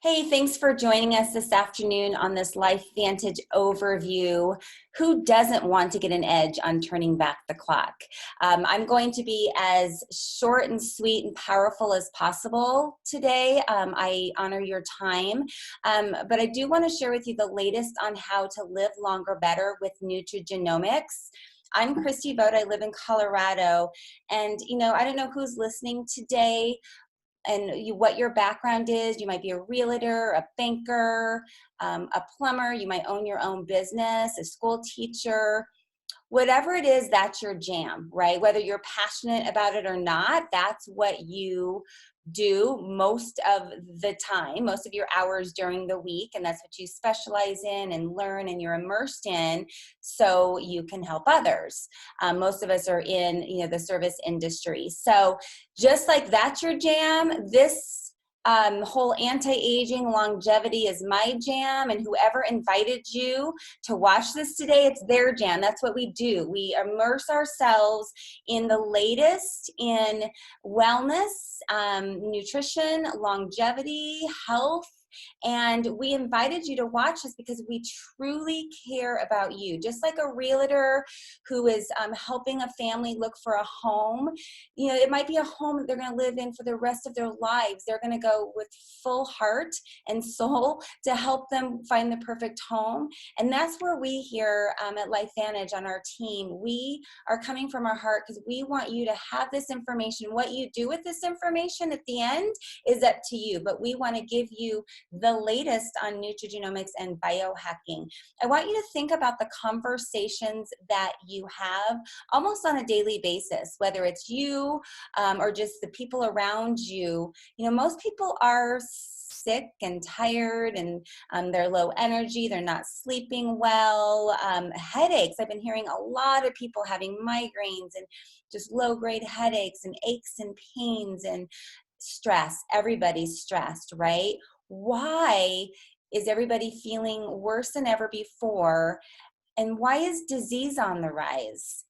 Hey, thanks for joining us this afternoon on this Life Vantage overview. Who doesn't want to get an edge on turning back the clock? I'm going to be as short and sweet and powerful as possible today. I honor your time, but I do want to share with you the latest on how to live longer better with nutrigenomics. I'm Christy Vogt. I live in Colorado, and I don't know who's listening today and what your background is. You might be a realtor, a banker, a plumber. You might own your own business, a school teacher. Whatever it is, that's your jam, right? Whether you're passionate about it or not, that's what you do most of the time, most of your hours during the week. And that's what you specialize in and learn and you're immersed in so you can help others. Most of us are in, the service industry. So just like that's your jam, this whole anti-aging longevity is my jam, and whoever invited you to watch this today, it's their jam. That's what we do. We immerse ourselves in the latest in wellness, nutrition, longevity, health. And we invited you to watch this because we truly care about you. Just like a realtor who is helping a family look for a home, it might be a home that they're going to live in for the rest of their lives. They're going to go with full heart and soul to help them find the perfect home. And that's where we here at Life Vantage on our team, we are coming from our heart because we want you to have this information. What you do with this information at the end is up to you, but we want to give you the latest on nutrigenomics and biohacking. I want you to think about the conversations that you have almost on a daily basis, whether it's you or just the people around you. Most people are sick and tired, and they're low energy, they're not sleeping well, headaches. I've been hearing a lot of people having migraines and just low-grade headaches and aches and pains and stress. Everybody's stressed, right? Why is everybody feeling worse than ever before? And why is disease on the rise?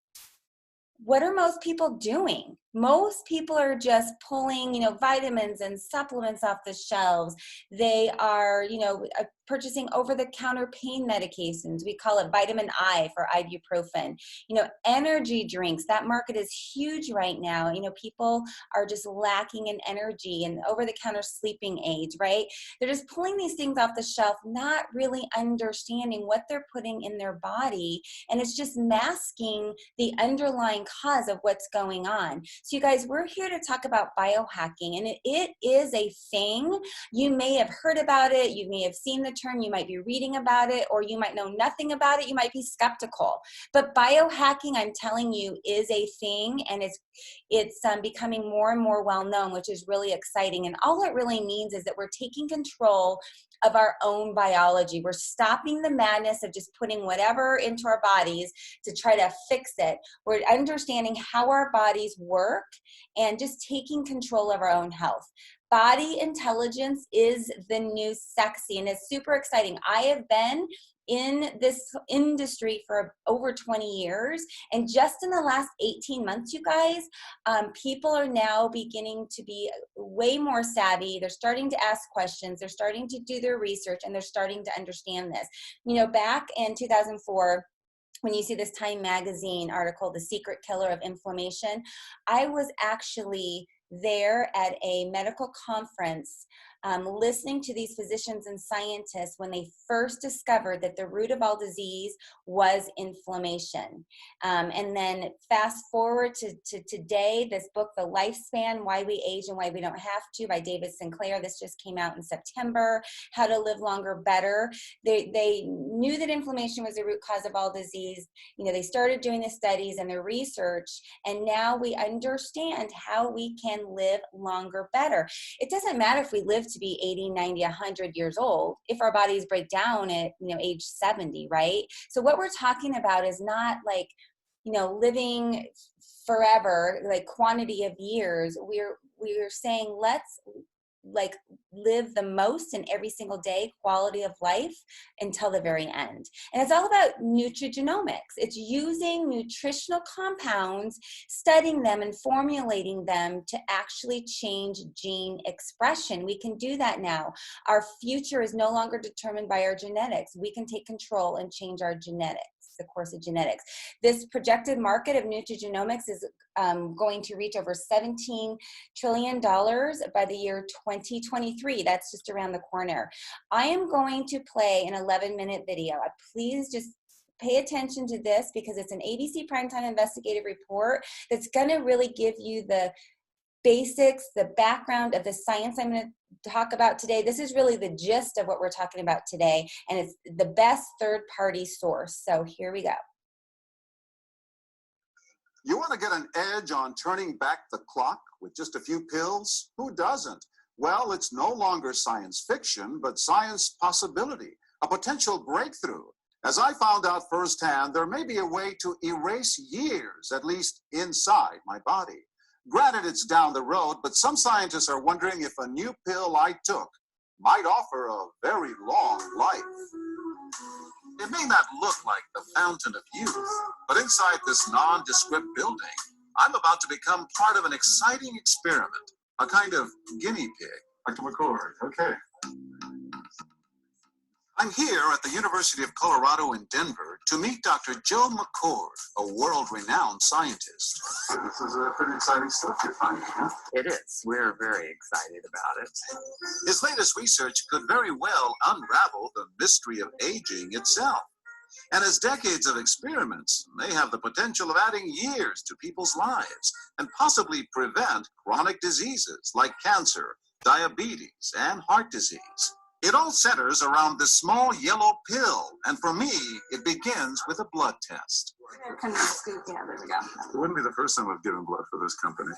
What are most people doing? Most people are just pulling, vitamins and supplements off the shelves. They are, purchasing over-the-counter pain medications. We call it vitamin I for ibuprofen. Energy drinks. That market is huge right now. People are just lacking in energy, and over-the-counter sleeping aids, right? They're just pulling these things off the shelf, not really understanding what they're putting in their body, and it's just masking the underlying cause of what's going on. So you guys, we're here to talk about biohacking, and it is a thing. You may have heard about it, you may have seen the term, you might be reading about it, or you might know nothing about it, you might be skeptical. But biohacking, I'm telling you, is a thing, and it's becoming more and more well known, which is really exciting. And all it really means is that we're taking control of our own biology. We're stopping the madness of just putting whatever into our bodies to try to fix it. We're understanding how our bodies work and just taking control of our own health. Body intelligence is the new sexy, and it's super exciting. I have been in this industry for over 20 years, and just in the last 18 months, you guys, people are now beginning to be way more savvy. They're starting to ask questions, they're starting to do their research, and they're starting to understand this. Back in 2004, when you see this Time Magazine article, The Secret Killer of Inflammation, I was actually there at a medical conference listening to these physicians and scientists when they first discovered that the root of all disease was inflammation. And then fast forward to today, this book, The Lifespan, Why We Age and Why We Don't Have to, by David Sinclair. This just came out in September. How to Live Longer Better. They knew that inflammation was the root cause of all disease. They started doing the studies and the research, and now we understand how we can live longer better. It doesn't matter if we live to be 80, 90, 100 years old if our bodies break down at age 70, right? So what we're talking about is not like living forever, like quantity of years. We're saying let's like live the most in every single day, quality of life, until the very end. And it's all about nutrigenomics. It's using nutritional compounds, studying them and formulating them to actually change gene expression. We can do that now. Our future is no longer determined by our genetics. We can take control and change our genetics, the course of genetics. This projected market of nutrigenomics is going to reach over $17 trillion by the year 2023. That's just around the corner. I am going to play an 11-minute video. Please just pay attention to this because it's an ABC Primetime Investigative Report that's going to really give you the basics, the background of the science I'm going to talk about today. This is really the gist of what we're talking about today, and it's the best third-party source. So here we go. You want to get an edge on turning back the clock with just a few pills? Who doesn't? Well, it's no longer science fiction, but science possibility, a potential breakthrough. As I found out firsthand, there may be a way to erase years, at least inside my body. Granted, it's down the road, but some scientists are wondering if a new pill I took might offer a very long life. It may not look like the fountain of youth, but inside this nondescript building, I'm about to become part of an exciting experiment, a kind of guinea pig. Dr. McCord, okay. I'm here at the University of Colorado in Denver to meet Dr. Joe McCord, a world-renowned scientist. This is pretty exciting stuff you're finding, huh? It is. We're very excited about it. His latest research could very well unravel the mystery of aging itself. And his decades of experiments may have the potential of adding years to people's lives and possibly prevent chronic diseases like cancer, diabetes, and heart disease. It all centers around this small yellow pill, and for me, it begins with a blood test. Kind of scoop, yeah, there we go. It wouldn't be the first time I've given blood for this company.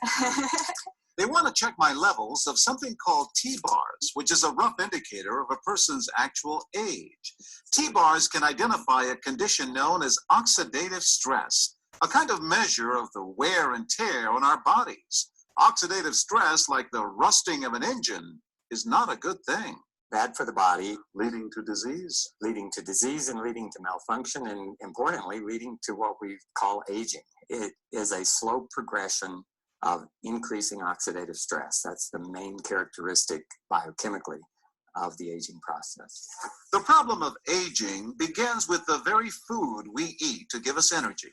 They want to check my levels of something called T-bars, which is a rough indicator of a person's actual age. T-bars can identify a condition known as oxidative stress, a kind of measure of the wear and tear on our bodies. Oxidative stress, like the rusting of an engine, is not a good thing. Bad for the body, Leading to disease. leading to disease and leading to malfunction, and importantly, leading to what we call aging. It is a slow progression of increasing oxidative stress. That's the main characteristic biochemically of the aging process. The problem of aging begins with the very food we eat to give us energy.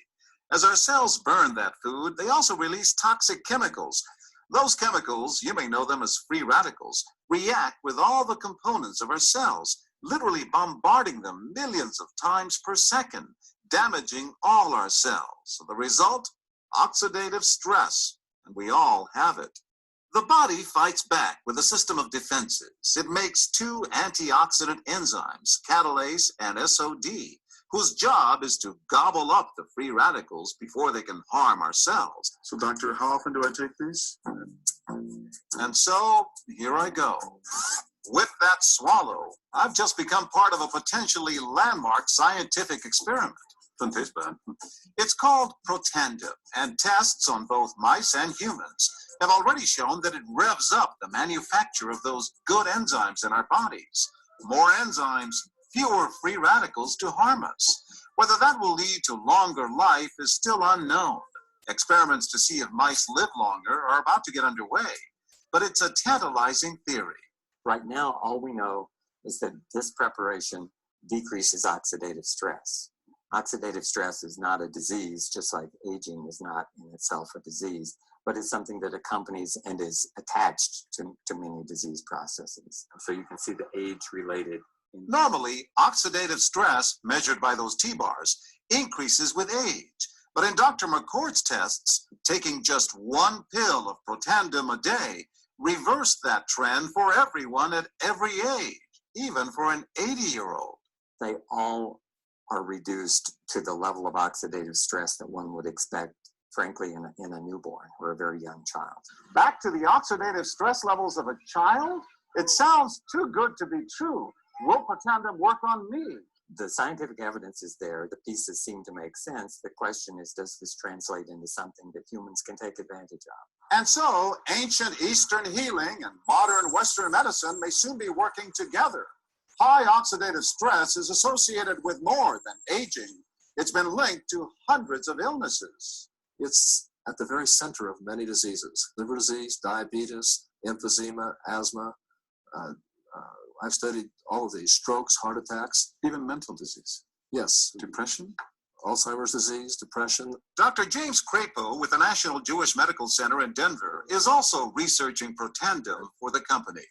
As our cells burn that food, they also release toxic chemicals. Those chemicals, you may know them as free radicals, react with all the components of our cells, literally bombarding them millions of times per second, damaging all our cells. The result? Oxidative stress, and we all have it. The body fights back with a system of defenses. It makes two antioxidant enzymes, catalase and SOD, whose job is to gobble up the free radicals before they can harm our cells. So, doctor, how often do I take these? And so, here I go. With that swallow, I've just become part of a potentially landmark scientific experiment. Doesn't taste bad. It's called Protandim, and tests on both mice and humans have already shown that it revs up the manufacture of those good enzymes in our bodies. More enzymes, fewer free radicals to harm us. Whether that will lead to longer life is still unknown. Experiments to see if mice live longer are about to get underway, but it's a tantalizing theory. Right now, all we know is that this preparation decreases oxidative stress. Oxidative stress is not a disease, just like aging is not in itself a disease, but it's something that accompanies and is attached to many disease processes. So you can see the age-related. Normally, oxidative stress, measured by those T-bars, increases with age. But in Dr. McCord's tests, taking just one pill of Protandim a day reversed that trend for everyone at every age, even for an 80-year-old. They all are reduced to the level of oxidative stress that one would expect, frankly, in a newborn or a very young child. Back to the oxidative stress levels of a child? It sounds too good to be true. Will Protandim work on me? The scientific evidence is there. The pieces seem to make sense. The question is, does this translate into something that humans can take advantage of? And so, ancient Eastern healing and modern Western medicine may soon be working together. High oxidative stress is associated with more than aging. It's been linked to hundreds of illnesses. It's at the very center of many diseases: liver disease, diabetes, emphysema, asthma. I've studied all of these: strokes, heart attacks, Even mental disease. yes, Depression? Alzheimer's disease, depression. Dr. James Crapo with the National Jewish Medical Center in Denver is also researching Protandim for the company.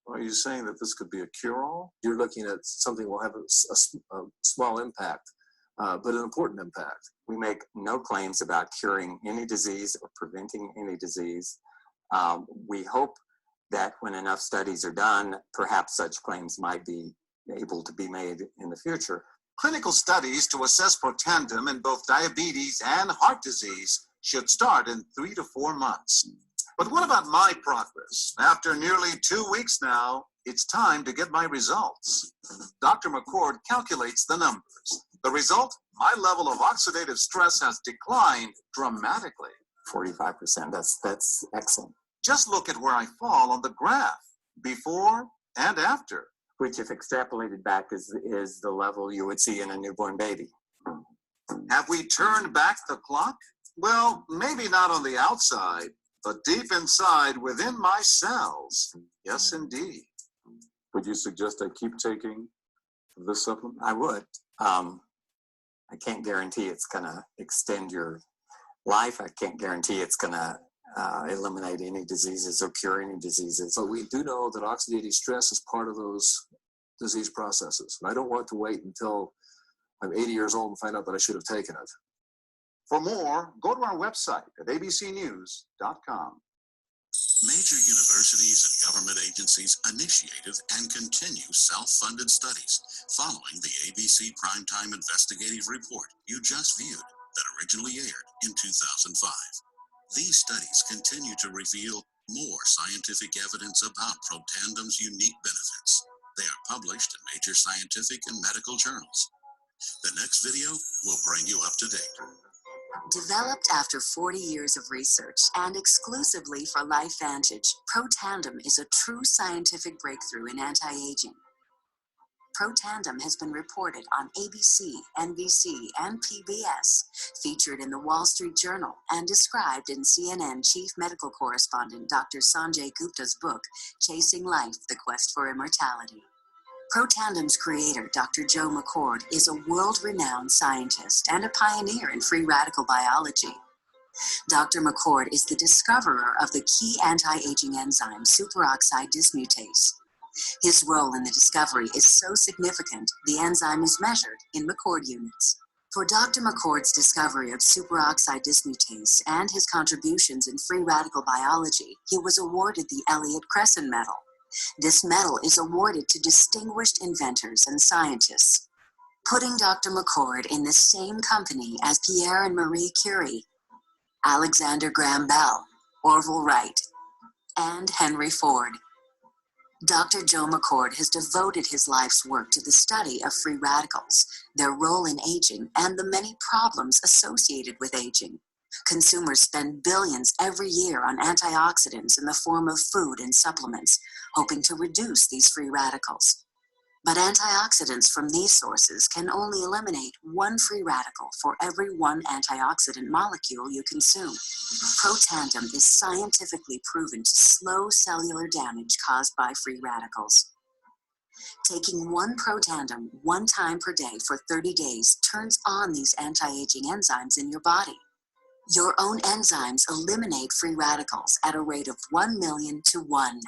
Are you saying that this could be a cure-all? You're looking at something that will have a small impact, but an important impact. We make no claims about curing any disease or preventing any disease. We hope that when enough studies are done, perhaps such claims might be able to be made in the future. Clinical studies to assess Protandim in both diabetes and heart disease should start in 3 to 4 months. But what about my progress? After nearly 2 weeks now, it's time to get my results. Dr. McCord calculates the numbers. The result? My level of oxidative stress has declined dramatically. 45%, that's excellent. Just look at where I fall on the graph, before and after. Which, if extrapolated back, is the level you would see in a newborn baby. Have we turned back the clock? Well, maybe not on the outside, but deep inside within my cells. Yes, indeed. Would you suggest I keep taking this supplement? I would. I can't guarantee it's going to extend your life. I can't guarantee it's going to eliminate any diseases or cure any diseases. But we do know that oxidative stress is part of those disease processes. And I don't want to wait until I'm 80 years old and find out that I should have taken it. For more, go to our website at abcnews.com. Major universities and government agencies initiated and continue self-funded studies following the ABC Primetime Investigative Report you just viewed that originally aired in 2005. These studies continue to reveal more scientific evidence about Protandim's unique benefits. They are published in major scientific and medical journals. The next video will bring you up to date. Developed after 40 years of research and exclusively for LifeVantage, Protandim is a true scientific breakthrough in anti-aging. Protandim has been reported on ABC, NBC, and PBS, featured in the Wall Street Journal, and described in CNN Chief Medical Correspondent Dr. Sanjay Gupta's book, Chasing Life, The Quest for Immortality. Protandim's creator, Dr. Joe McCord, is a world-renowned scientist and a pioneer in free radical biology. Dr. McCord is the discoverer of the key anti-aging enzyme, superoxide dismutase. His role in the discovery is so significant, the enzyme is measured in McCord units. For Dr. McCord's discovery of superoxide dismutase and his contributions in free radical biology, he was awarded the Elliott Cresson Medal. This medal is awarded to distinguished inventors and scientists, putting Dr. McCord in the same company as Pierre and Marie Curie, Alexander Graham Bell, Orville Wright, and Henry Ford. Dr. Joe McCord has devoted his life's work to the study of free radicals, their role in aging, and the many problems associated with aging. Consumers spend billions every year on antioxidants in the form of food and supplements, hoping to reduce these free radicals. But antioxidants from these sources can only eliminate one free radical for every one antioxidant molecule you consume. Protandim is scientifically proven to slow cellular damage caused by free radicals. Taking one Protandim 1 time per day for 30 days turns on these anti-aging enzymes in your body. Your own enzymes eliminate free radicals at a rate of 1 million to 1.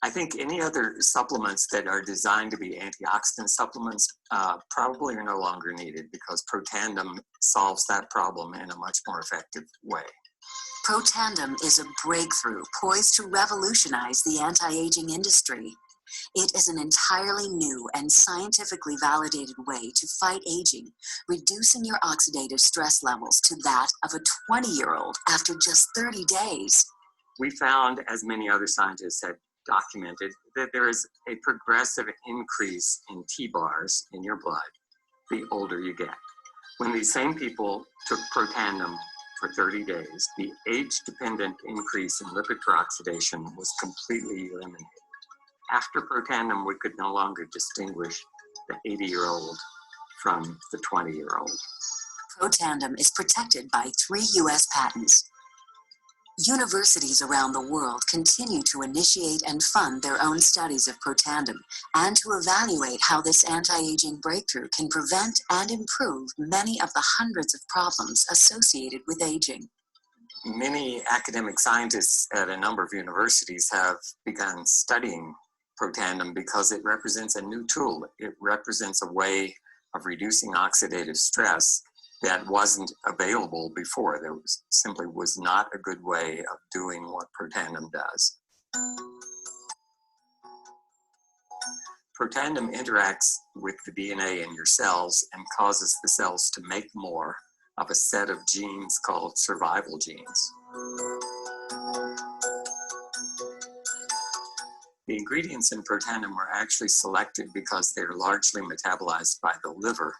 I think any other supplements that are designed to be antioxidant supplements probably are no longer needed because Protandim solves that problem in a much more effective way. Protandim is a breakthrough poised to revolutionize the anti-aging industry. It is an entirely new and scientifically validated way to fight aging, reducing your oxidative stress levels to that of a 20-year-old after just 30 days. We found, as many other scientists have documented, that there is a progressive increase in T-bars in your blood the older you get. When these same people took Protandim for 30 days, the age-dependent increase in lipid peroxidation was completely eliminated. After Protandim, we could no longer distinguish the 80-year-old from the 20-year-old. Protandim is protected by 3 U.S. patents. Universities around the world continue to initiate and fund their own studies of Protandim and to evaluate how this anti-aging breakthrough can prevent and improve many of the hundreds of problems associated with aging. Many academic scientists at a number of universities have begun studying Protandim because it represents a new tool. It represents a way of reducing oxidative stress that wasn't available before. There simply was not a good way of doing what Protandim does. Protandim interacts with the DNA in your cells and causes the cells to make more of a set of genes called survival genes. The ingredients in Protandim were actually selected because they're largely metabolized by the liver,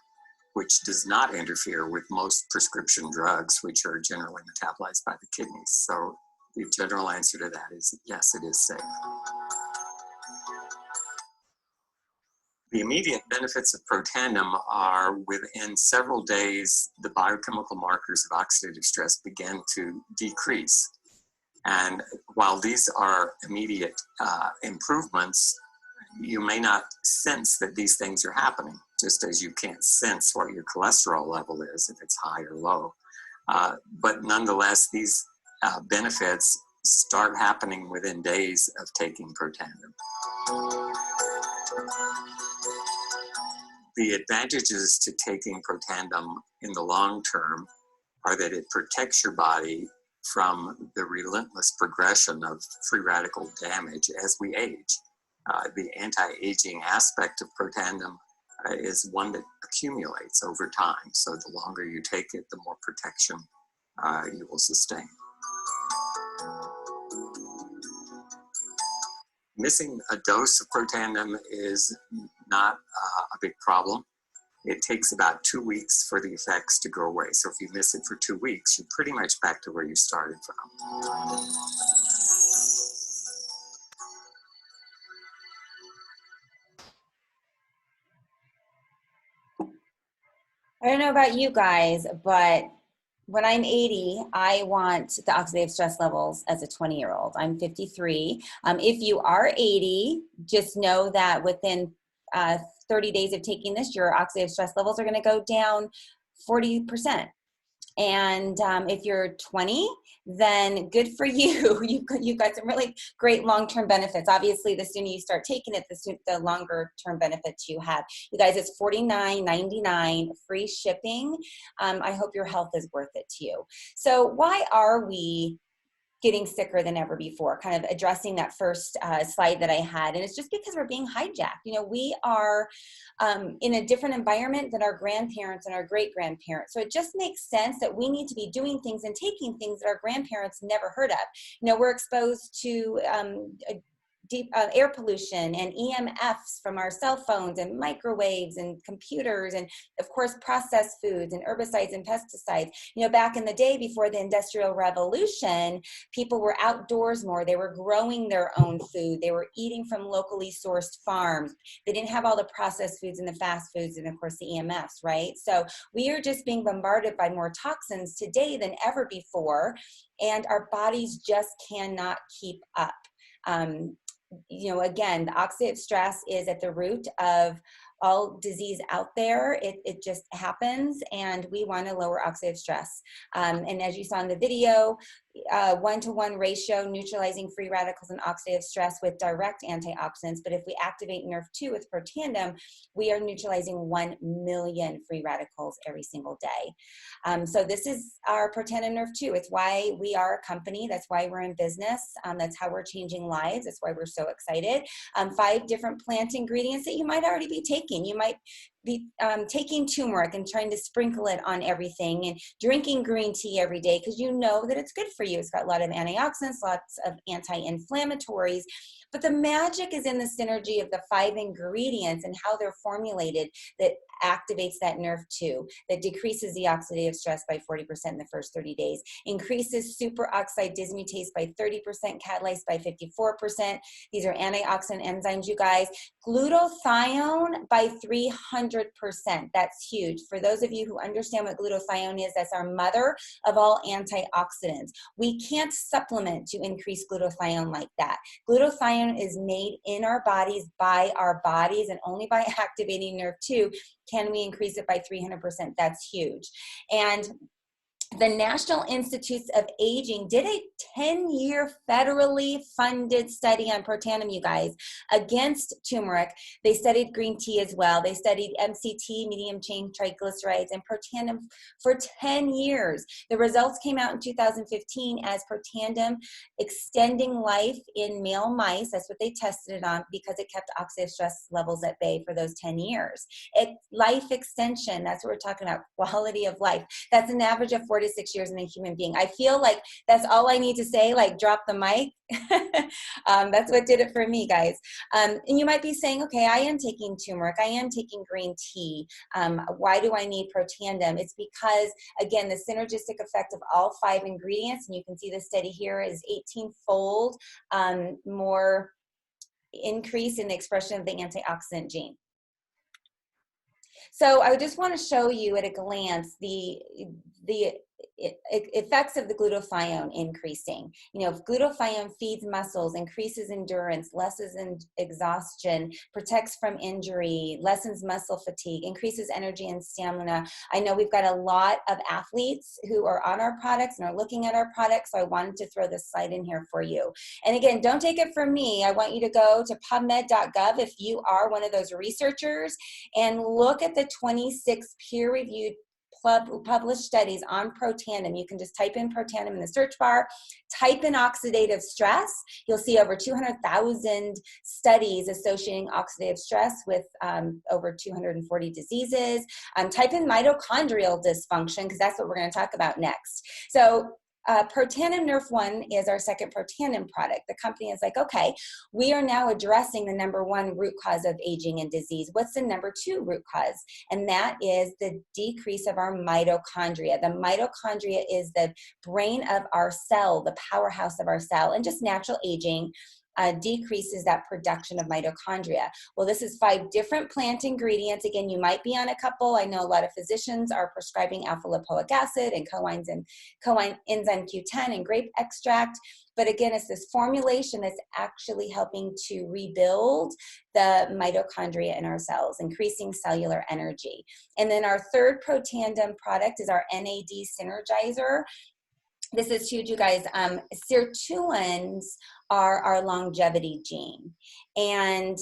which does not interfere with most prescription drugs, which are generally metabolized by the kidneys. So the general answer to that is yes, it is safe. The immediate benefits of Protandim are within several days, the biochemical markers of oxidative stress begin to decrease. And while these are immediate improvements, you may not sense that these things are happening, just as you can't sense what your cholesterol level is, if it's high or low. But nonetheless, these benefits start happening within days of taking Protandim. The advantages to taking Protandim in the long term are that it protects your body from the relentless progression of free radical damage as we age. The anti-aging aspect of Protandim is one that accumulates over time. So the longer you take it, the more protection you will sustain. Missing a dose of Protandim is not a big problem. It takes about 2 weeks for the effects to go away. So if you miss it for 2 weeks, you're pretty much back to where you started from. I don't know about you guys, but when I'm 80, I want the oxidative stress levels as a 20-year-old. I'm 53. If you are 80, just know that within 30 days of taking this, your oxidative stress levels are going to go down 40%. And if you're 20, then good for you. You've got some really great long-term benefits. Obviously, the sooner you start taking it, the longer-term benefits you have. You guys, it's $49.99, free shipping. I hope your health is worth it to you. So why are we getting sicker than ever before? Kind of addressing that first slide that I had. And it's just because we're being hijacked. You know, we are in a different environment than our grandparents and our great-grandparents. So it just makes sense that we need to be doing things and taking things that our grandparents never heard of. You know, we're exposed to deep air pollution and EMFs from our cell phones and microwaves and computers and of course processed foods and herbicides and pesticides. You know, back in the day before the Industrial Revolution, people were outdoors more. They were growing their own food. They were eating from locally sourced farms. They didn't have all the processed foods and the fast foods and of course the EMFs, right? So we are just being bombarded by more toxins today than ever before, and our bodies just cannot keep up. You know, again, the oxidative stress is at the root of all disease out there. It just happens, and we want to lower oxidative stress. And as you saw in the video, 1-to-1 ratio, neutralizing free radicals and oxidative stress with direct antioxidants. But if we activate NRF2 with Protandim, we are neutralizing 1 million free radicals every single day. So this is our Protandim NRF2. It's why we are a company. That's why we're in business. That's how we're changing lives. That's why we're so excited. 5 different plant ingredients that you might already be taking. You might be taking turmeric and trying to sprinkle it on everything and drinking green tea every day because you know that it's good for you. It's got a lot of antioxidants, lots of anti-inflammatories. But the magic is in the synergy of the 5 ingredients and how they're formulated that activates that nerve 2, that decreases the oxidative stress by 40% in the first 30 days, increases superoxide dismutase by 30%, catalase by 54%. These are antioxidant enzymes, you guys. Glutathione by 300%. That's huge. For those of you who understand what glutathione is, that's our mother of all antioxidants. We can't supplement to increase glutathione like that. Glutathione is made in our bodies by our bodies, and only by activating nerve 2 can we increase it by 300%. That's huge. And the National Institutes of Aging did a 10-year federally funded study on Protandim, you guys, against turmeric. They studied green tea as well. They studied MCT, medium chain triglycerides, and Protandim for 10 years. The results came out in 2015 as Protandim extending life in male mice. That's what they tested it on, because it kept oxidative stress levels at bay for those 10 years. Life extension, that's what we're talking about, quality of life. That's an average of 4 to 6 years in a human being. I feel like that's all I need to say, like drop the mic. That's what did it for me, guys. And you might be saying, okay, I am taking turmeric, I am taking green tea. Why do I need Protandim? It's because, again, the synergistic effect of all 5 ingredients, and you can see the study here, is 18-fold more increase in the expression of the antioxidant gene. So I just want to show you at a glance the effects of the glutathione increasing. You know, if glutathione feeds muscles, increases endurance, lessens exhaustion, protects from injury, lessens muscle fatigue, increases energy and stamina. I know we've got a lot of athletes who are on our products and are looking at our products, so I wanted to throw this slide in here for you. And again, don't take it from me. I want you to go to PubMed.gov if you are one of those researchers and look at the 26 peer-reviewed published studies on Protandim. You can just type in Protandim in the search bar, type in oxidative stress. You'll see over 200,000 studies associating oxidative stress with over 240 diseases. Type in mitochondrial dysfunction, because that's what we're going to talk about next. So Protandim Nerf 1 is our second Protandim product. The company is like, okay, we are now addressing the #1 root cause of aging and disease. What's the #2 root cause? And that is the decrease of our mitochondria. The mitochondria is the brain of our cell, the powerhouse of our cell, and just natural aging decreases that production of mitochondria. Well, this is 5 different plant ingredients. Again, you might be on a couple. I know a lot of physicians are prescribing alpha lipoic acid and coenzyme Q10 and grape extract. But again, it's this formulation that's actually helping to rebuild the mitochondria in our cells, increasing cellular energy. And then our third Protandim product is our NAD Synergizer. This is huge, you guys. Sirtuins are our longevity gene, and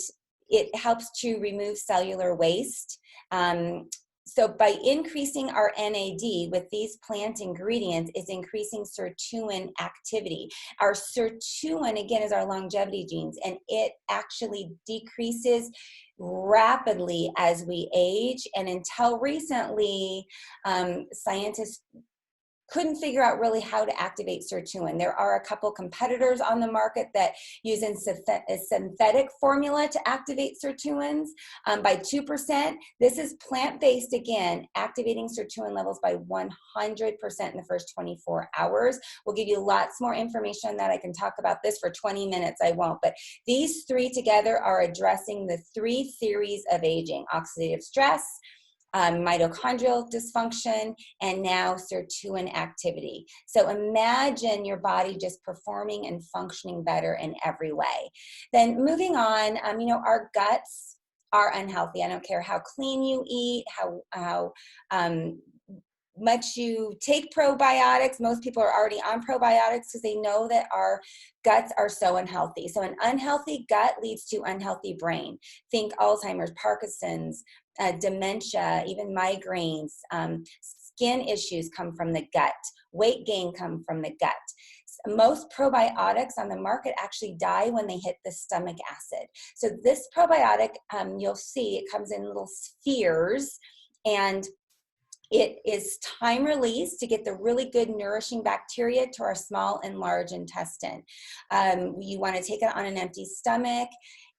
it helps to remove cellular waste. So by increasing our NAD with these plant ingredients, is increasing sirtuin activity. Our sirtuin, again, is our longevity genes, and it actually decreases rapidly as we age. And until recently, scientists couldn't figure out really how to activate sirtuin. There are a couple competitors on the market that use a synthetic formula to activate sirtuins by 2%. This is plant-based, again, activating sirtuin levels by 100% in the first 24 hours. We'll give you lots more information on that. I can talk about this for 20 minutes. I won't. But these 3 together are addressing the 3 theories of aging: oxidative stress, mitochondrial dysfunction, and now sirtuin activity. So imagine your body just performing and functioning better in every way. Then moving on, you know, our guts are unhealthy. I don't care how clean you eat, how much you take probiotics. Most people are already on probiotics because they know that our guts are so unhealthy. So an unhealthy gut leads to unhealthy brain. Think Alzheimer's, Parkinson's, dementia, even migraines. Skin issues come from the gut. Weight gain come from the gut. Most probiotics on the market actually die when they hit the stomach acid. So this probiotic, you'll see it comes in little spheres, and It is time release to get the really good nourishing bacteria to our small and large intestine. You want to take it on an empty stomach.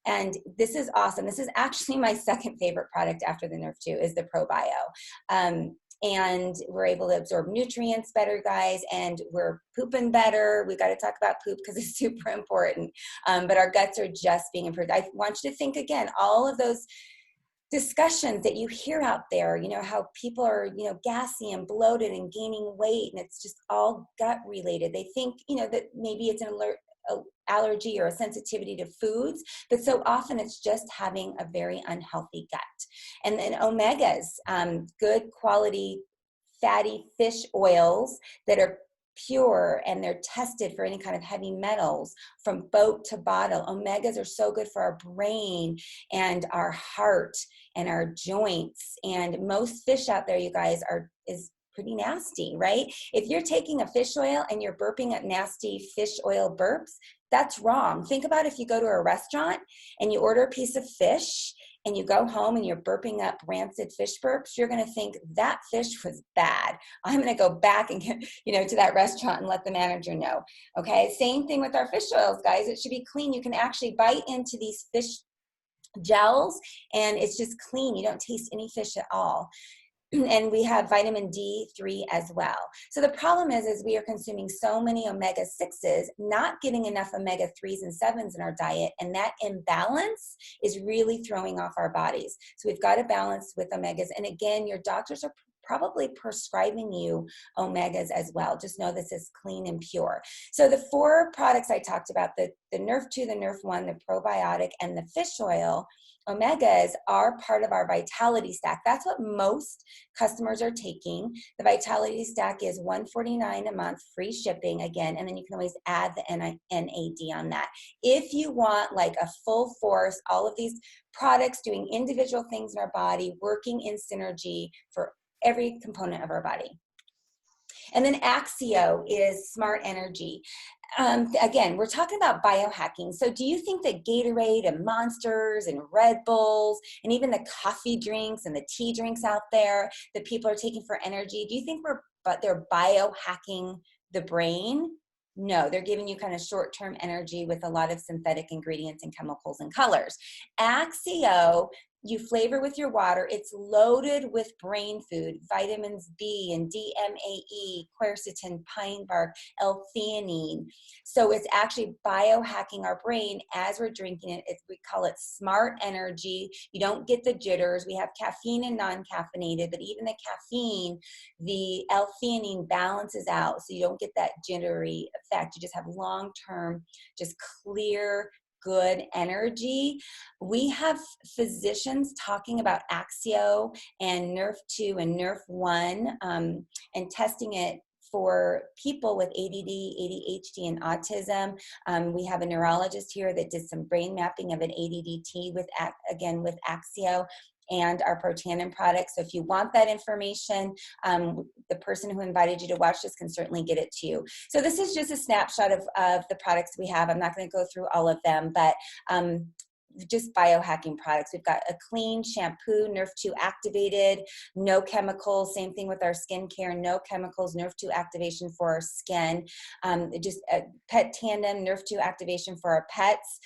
And this is awesome. This is actually my second favorite product after the Nerf 2 is the ProBio. And we're able to absorb nutrients better, guys, and we're pooping better. We've got to talk about poop because it's super important. But our guts are just being improved. I want you to think again, all of those discussions that you hear out there, you know, how people are, you know, gassy and bloated and gaining weight, and it's just all gut related. They think, you know, that maybe it's an allergy or a sensitivity to foods, but so often it's just having a very unhealthy gut. And then omegas, good quality fatty fish oils that are pure and they're tested for any kind of heavy metals from boat to bottle. Omegas are so good for our brain and our heart and our joints. And most fish out there, you guys, is pretty nasty, right? If you're taking a fish oil and you're burping up nasty fish oil burps, that's wrong. Think about if you go to a restaurant and you order a piece of fish and you go home and you're burping up rancid fish burps, you're going to think that fish was bad. I'm going to go back and get, you know, to that restaurant and let the manager know. Okay. Same thing with our fish oils, guys. It should be clean. You can actually bite into these fish gels and it's just clean. You don't taste any fish at all. And we have vitamin D3 as well. So the problem is we are consuming so many omega-6s, not getting enough omega-3s and 7s in our diet, and that imbalance is really throwing off our bodies. So we've got to balance with omegas. And again, your doctors are probably prescribing you omegas as well. Just know this is clean and pure. So the 4 products I talked about, the Nerf 2, the Nerf 1, the probiotic, and the fish oil, omegas are part of our Vitality Stack. That's what most customers are taking. The Vitality Stack is $149 a month, free shipping again, and then you can always add the NAD on that. If you want like a full force, all of these products doing individual things in our body, working in synergy for every component of our body. And then Axio is smart energy. Again, we're talking about biohacking. So do you think that Gatorade and Monsters and Red Bulls and even the coffee drinks and the tea drinks out there that people are taking for energy, do you think they're biohacking the brain? No, they're giving you kind of short-term energy with a lot of synthetic ingredients and chemicals and colors. Axio, you flavor with your water. It's loaded with brain food, vitamins B and DMAE, quercetin, pine bark, L-theanine. So it's actually biohacking our brain as we're drinking it. We call it smart energy. You don't get the jitters. We have caffeine and non-caffeinated, but even the caffeine, the L-theanine balances out, so you don't get that jittery effect. You just have long-term, just clear, good energy. We have physicians talking about Axio and Nerf 2 and Nerf 1 and testing it for people with ADD, ADHD, and autism. We have a neurologist here that did some brain mapping of an ADDT with Axio and our Protandim products. So if you want that information, the person who invited you to watch this can certainly get it to you. So this is just a snapshot of the products we have. I'm not going to go through all of them, but just biohacking products. We've got a clean shampoo, Nerf 2 activated, no chemicals. Same thing with our skincare, no chemicals, Nerf 2 activation for our skin. Just a Pet Tandem, Nerf 2 activation for our pets.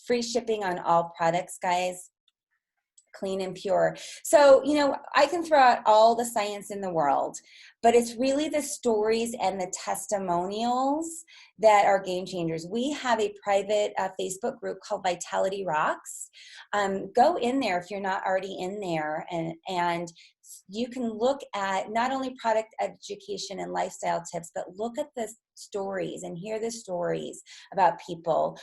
Free shipping on all products, guys. Clean and pure. So, you know, I can throw out all the science in the world, but it's really the stories and the testimonials that are game changers. We have a private Facebook group called Vitality Rocks. Go in there if you're not already in there, and you can look at not only product education and lifestyle tips, but look at the stories and hear the stories about people.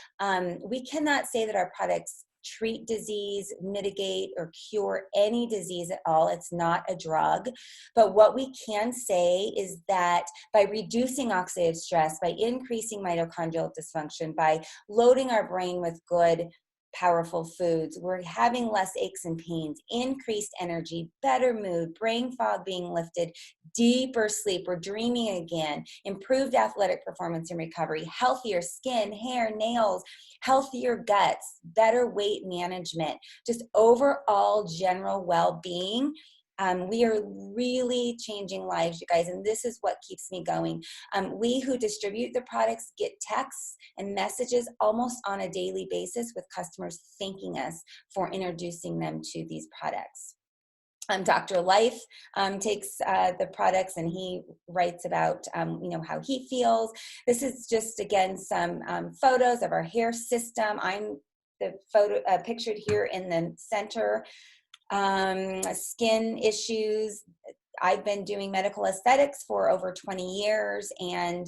We cannot say that our products treat disease, mitigate, or cure any disease at all. It's not a drug. But what we can say is that by reducing oxidative stress, by increasing mitochondrial dysfunction, by loading our brain with good, powerful foods, we're having less aches and pains, increased energy, better mood, brain fog being lifted, deeper sleep, we're dreaming again, improved athletic performance and recovery, healthier skin, hair, nails, healthier guts, better weight management, just overall general well-being. We are really changing lives, you guys, and this is what keeps me going. We who distribute the products get texts and messages almost on a daily basis with customers thanking us for introducing them to these products. Dr. Life takes the products and he writes about, how he feels. This is just, again, some photos of our hair system. I'm the photo pictured here in the center. Skin issues. I've been doing medical aesthetics for over 20 years, and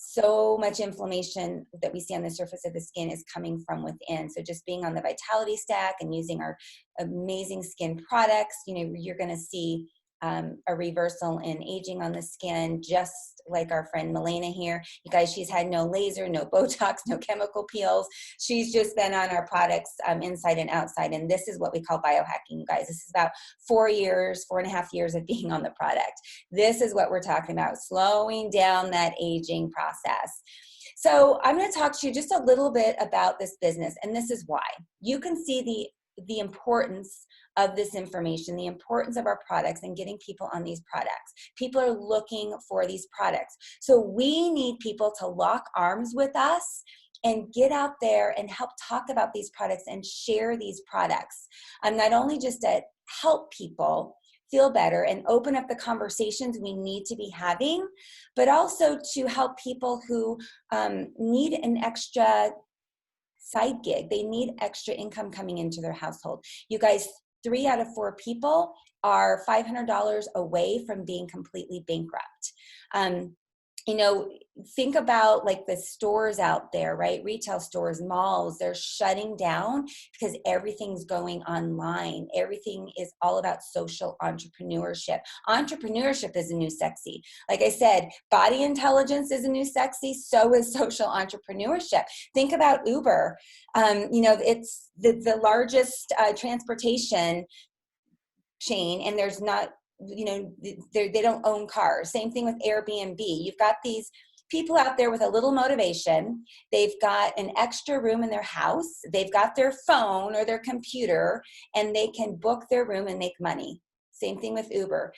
so much inflammation that we see on the surface of the skin is coming from within. So just being on the Vitality Stack and using our amazing skin products, you're going to see a reversal in aging on the skin, just like our friend Milena here. You guys, she's had no laser, no Botox, no chemical peels. She's just been on our products inside and outside. And this is what we call biohacking, you guys. This is about 4.5 years of being on the product. This is what we're talking about, slowing down that aging process. So I'm going to talk to you just a little bit about this business, and this is why. You can see the importance of this information, the importance of our products and getting people on these products. People are looking for these products. So we need people to lock arms with us and get out there and help talk about these products and share these products. Not only just to help people feel better and open up the conversations we need to be having, but also to help people who need an extra side gig. They need extra income coming into their household. You guys, 3 out of 4 people are $500 away from being completely bankrupt. Think about like the stores out there, right? Retail stores, malls, they're shutting down because everything's going online. Everything is all about social entrepreneurship. Entrepreneurship is a new sexy. Like I said, body intelligence is a new sexy. So is social entrepreneurship. Think about Uber. It's the largest transportation chain, and there's not, they don't own cars. Same thing with Airbnb. You've got these people out there with a little motivation. They've got an extra room in their house. They've got their phone or their computer, and they can book their room and make money. Same thing with Uber.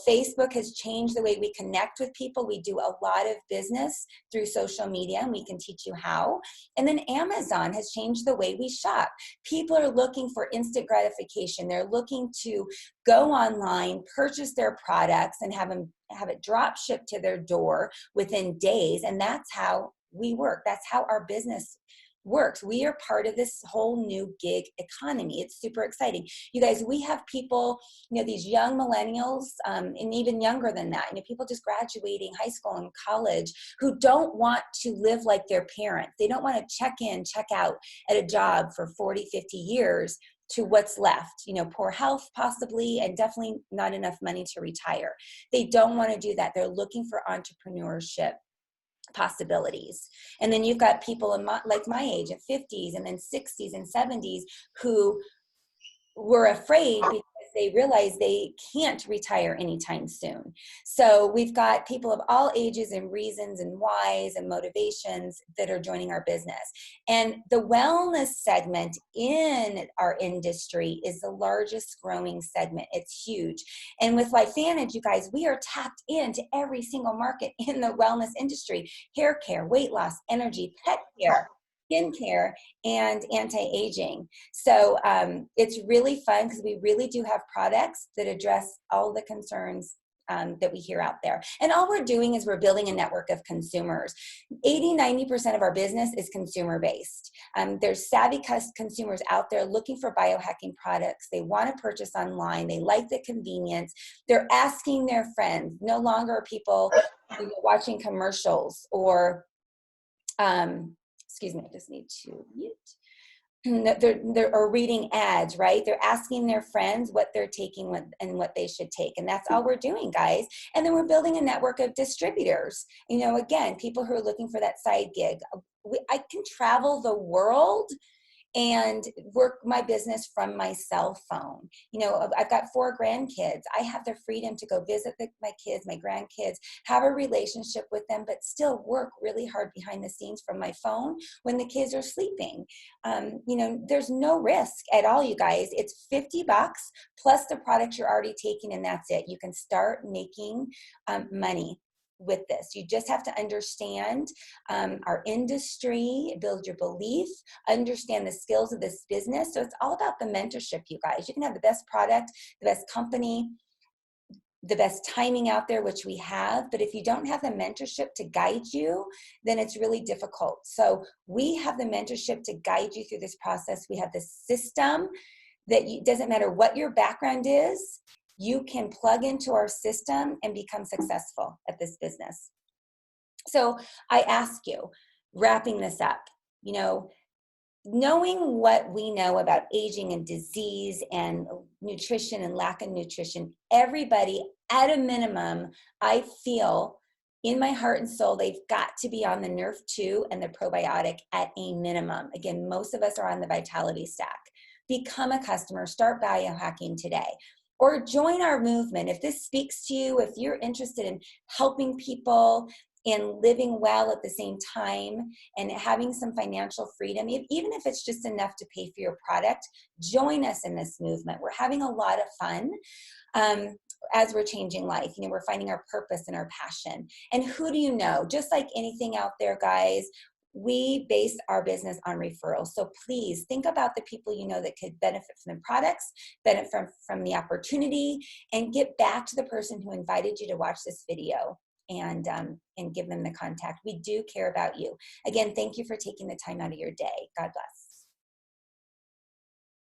Facebook has changed the way we connect with people. We do a lot of business through social media, and we can teach you how. And then Amazon has changed the way we shop. People are looking for instant gratification. They're looking to go online, purchase their products, and have it drop shipped to their door within days. And that's how we work. That's how our business works. We are part of this whole new gig economy. It's super exciting. You guys, we have people, these young millennials, and even younger than that, people just graduating high school and college who don't want to live like their parents. They don't want to check in, check out at a job for 40, 50 years to what's left, poor health possibly, and definitely not enough money to retire. They don't want to do that. They're looking for entrepreneurship possibilities. And then you've got people like my age at 50s and then 60s and 70s who were afraid because they realize they can't retire anytime soon. So we've got people of all ages and reasons and whys and motivations that are joining our business. And the wellness segment in our industry is the largest growing segment. It's huge. And with LifeVantage, you guys, we are tapped into every single market in the wellness industry: hair care, weight loss, energy, pet care, skincare, and anti-aging. So it's really fun because we really do have products that address all the concerns that we hear out there. And all we're doing is we're building a network of consumers. 80-90% of our business is consumer-based. There's savvy consumers out there looking for biohacking products. They want to purchase online. They like the convenience. They're asking their friends. No longer are people watching commercials or excuse me, I just need to mute. They're reading ads, right? They're asking their friends what they're taking and what they should take. And that's all we're doing, guys. And then we're building a network of distributors. Again, people who are looking for that side gig. I can travel the world and work my business from my cell phone. You know, I've got 4 grandkids. I have the freedom to go visit my kids, my grandkids, have a relationship with them, but still work really hard behind the scenes from my phone when the kids are sleeping. You know, there's no risk at all, you guys. It's $50 plus the products you're already taking, and that's it. You can start making money with this. You just have to understand our industry, build your belief, understand the skills of this business. So it's all about the mentorship, you guys. You can have the best product, the best company, the best timing out there, which we have, but if you don't have the mentorship to guide you, then it's really difficult. So we have the mentorship to guide you through this process. We have the system that doesn't matter what your background is, you can plug into our system and become successful at this business. So I ask you, wrapping this up, you know, knowing what we know about aging and disease and nutrition and lack of nutrition, everybody at a minimum, I feel in my heart and soul, they've got to be on the Nerf 2 and the probiotic at a minimum. Again, most of us are on the Vitality Stack. Become a customer, start biohacking today. Or join our movement. If this speaks to you, if you're interested in helping people and living well at the same time and having some financial freedom, even if it's just enough to pay for your product, join us in this movement. We're having a lot of fun as we're changing life. You know, we're finding our purpose and our passion. And who do you know? Just like anything out there, guys, we base our business on referrals. So please think about the people you know that could benefit from the products, benefit from the opportunity, and get back to the person who invited you to watch this video and give them the contact. We do care about you. Again, thank you for taking the time out of your day. God bless.